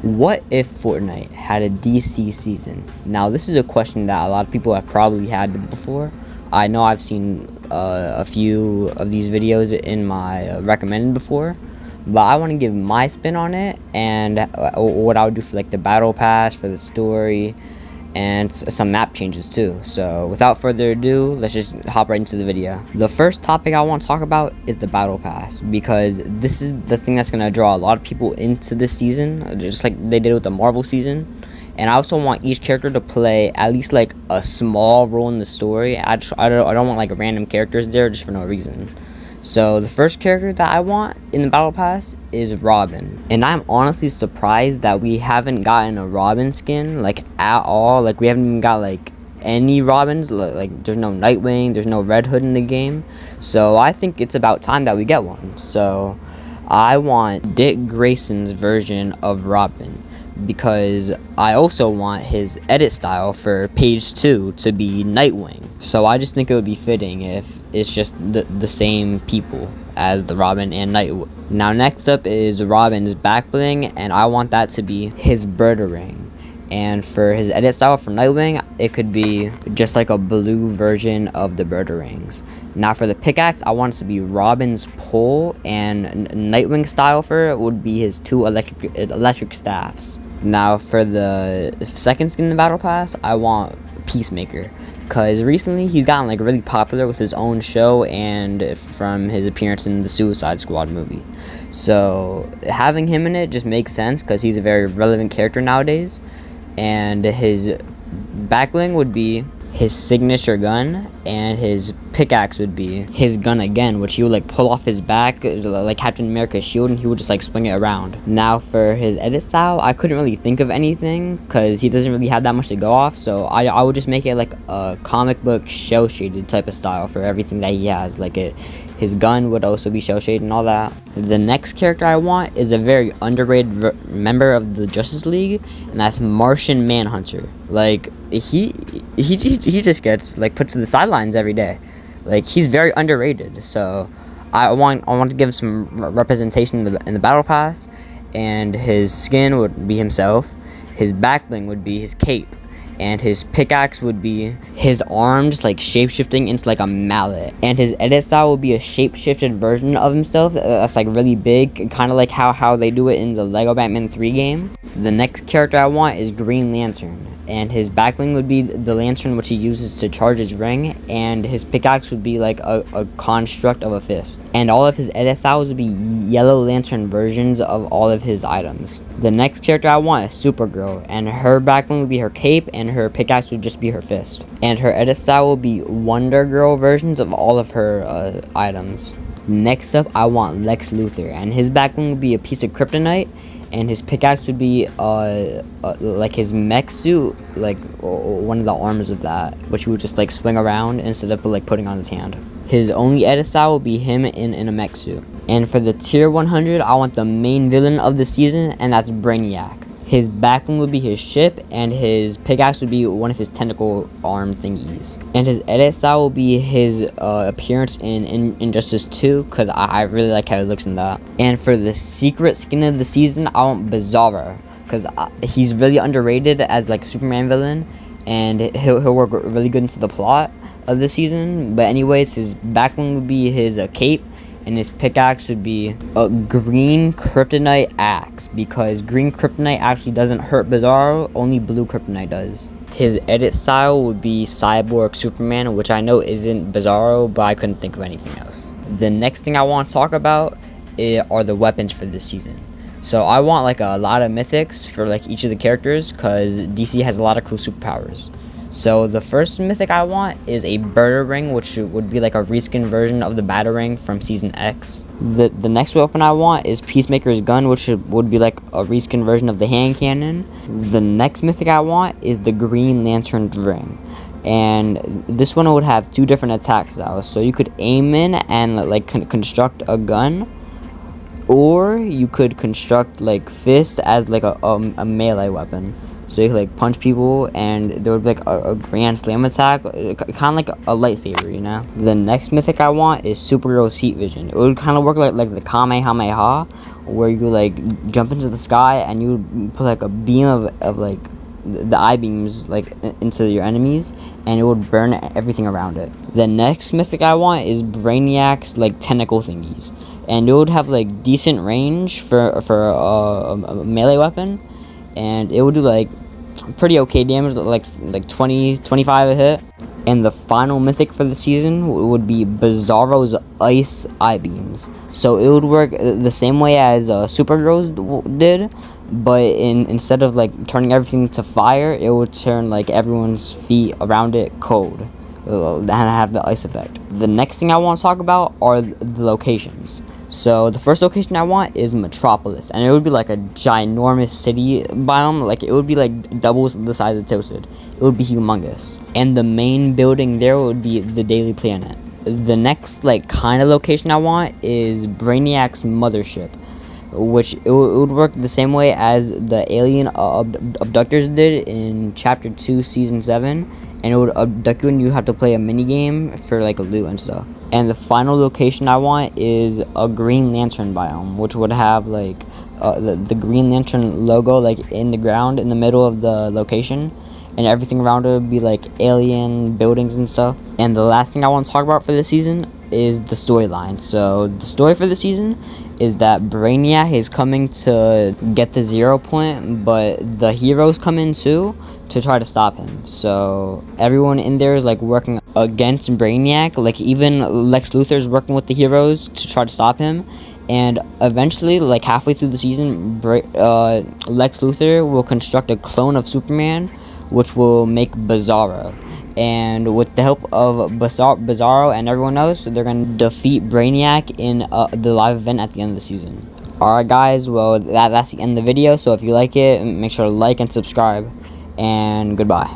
What if Fortnite had a DC season? Now, this is a question that a lot of people have probably had before. I know I've seen a few of these videos in my recommended before, but I want to give my spin on it and what I would do for like the battle pass, for the story, and some map changes too. So without further ado, let's just hop right into the video. The first topic I want to talk about is the battle pass, because this is the thing that's going to draw a lot of people into this season, just like they did with the Marvel season. And I also want each character to play at least like a small role in the story. I don't want like random characters there just for no reason. So the first character that I want in the battle pass is Robin, and I'm honestly surprised that we haven't gotten a Robin skin like at all. Like we haven't even got like any Robins. Like there's no Nightwing, there's no Red Hood in the game. So I think it's about time that we get one. So I want Dick Grayson's version of Robin, because I also want his edit style for page 2 to be Nightwing. So I just think it would be fitting if it's just the same people as the Robin and Nightwing. Now next up is Robin's back bling, and I want that to be his Ring. And for his edit style for Nightwing, it could be just like a blue version of the Rings. Now for the pickaxe, I want it to be Robin's pole, and Nightwing style for it would be his 2 electric staffs. Now for the second skin in the battle pass, I want Peacemaker, because recently he's gotten like really popular with his own show and from his appearance in the Suicide Squad movie. So having him in it just makes sense because he's a very relevant character nowadays. And his back bling would be his signature gun, and his pickaxe would be his gun again, which he would like pull off his back like Captain America's shield, and he would just like swing it around. Now for his edit style, I couldn't really think of anything because he doesn't really have that much to go off, so I would just make it like a comic book shell shaded type of style for everything that he has. Like his gun would also be shell shaded and all that. The next character I want is a very underrated member of the Justice League, and that's Martian Manhunter. Like he just gets like put to the sidelines every day. Like he's very underrated. So I want to give him some representation in the battle pass, and his skin would be himself. His back bling would be his cape, and his pickaxe would be his arms like shape-shifting into like a mallet, and his edit style would be a shape-shifted version of himself that's like really big, kind of like how they do it in the Lego Batman 3 game. The next character I want is Green Lantern, and his back bling would be the lantern which he uses to charge his ring, and his pickaxe would be like a construct of a fist, and all of his edit styles would be Yellow Lantern versions of all of his items. The next character I want is Supergirl, and her back bling would be her cape, and her pickaxe would just be her fist, and her edit style will be Wonder Girl versions of all of her items. Next up, I want Lex Luthor, and his back bling would be a piece of kryptonite, and his pickaxe would be like his mech suit, like one of the arms of that, which he would just like swing around instead of like putting on his hand. His only edit style will be him in a mech suit. And for the tier 100, I want the main villain of the season, and that's Brainiac. His back bling would be his ship, and his pickaxe would be one of his tentacle arm thingies. And his edit style will be his appearance in Injustice 2, because I really like how he looks in that. And for the secret skin of the season, I want Bizarro, because he's really underrated as like a Superman villain, and he'll work really good into the plot of the season. But anyways, his back bling would be his cape, and his pickaxe would be a green kryptonite axe, because green kryptonite actually doesn't hurt Bizarro, only blue kryptonite does. His edit style would be Cyborg Superman, which I know isn't Bizarro, but I couldn't think of anything else. The next thing I want to talk about are the weapons for this season. So I want like a lot of mythics for like each of the characters, because DC has a lot of cool superpowers. So the first mythic I want is a Ring, which would be like a reskin version of the Batarang from Season X. The next weapon I want is Peacemaker's gun, which would be like a reskin version of the hand cannon. The next mythic I want is the Green Lantern ring, and this one would have 2 different attack styles. So you could aim in and like construct a gun, Or you could construct like Fist as like a melee weapon. So you could like punch people and there would be like a grand slam attack, kind of like a lightsaber, you know? The next mythic I want is Superhero's Heat Vision. It would kind of work like the Kamehameha, where you like jump into the sky and you would put like a beam of like the eye beams like into your enemies, and it would burn everything around it. The next mythic I want is Brainiac's like tentacle thingies, and it would have like decent range for a melee weapon, and it would do like pretty okay damage, like 20-25 a hit. And the final mythic for the season would be Bizarro's Ice Eye Beams. So it would work the same way as Superheroes did, but instead of like turning everything to fire, it would turn like everyone's feet around it cold and have the ice effect. The next thing I want to talk about are the locations. So the first location I want is Metropolis, and it would be like a ginormous city biome. Like it would be like double the size of Toasted. It would be humongous, and the main building there would be the Daily Planet. The next like kind of location I want is Brainiac's mothership, which it would work the same way as the alien abductors did in Chapter 2, Season 7, and it would abduct you and you have to play a mini game for like a loot and stuff. And the final location I want is a Green Lantern biome, which would have like the Green Lantern logo like in the ground in the middle of the location, and everything around it would be like alien buildings and stuff. And the last thing I want to talk about for this season is the storyline. So the story for the season is that Brainiac is coming to get the 0 point, but the heroes come in too to try to stop him. So everyone in there is like working against Brainiac. Like even Lex Luthor is working with the heroes to try to stop him. And eventually, like halfway through the season, Lex Luthor will construct a clone of Superman, which will make Bizarro. And with the help of Bizarro and everyone else, they're going to defeat Brainiac in the live event at the end of the season. Alright guys, well that's the end of the video, so if you like it, make sure to like and subscribe, and goodbye.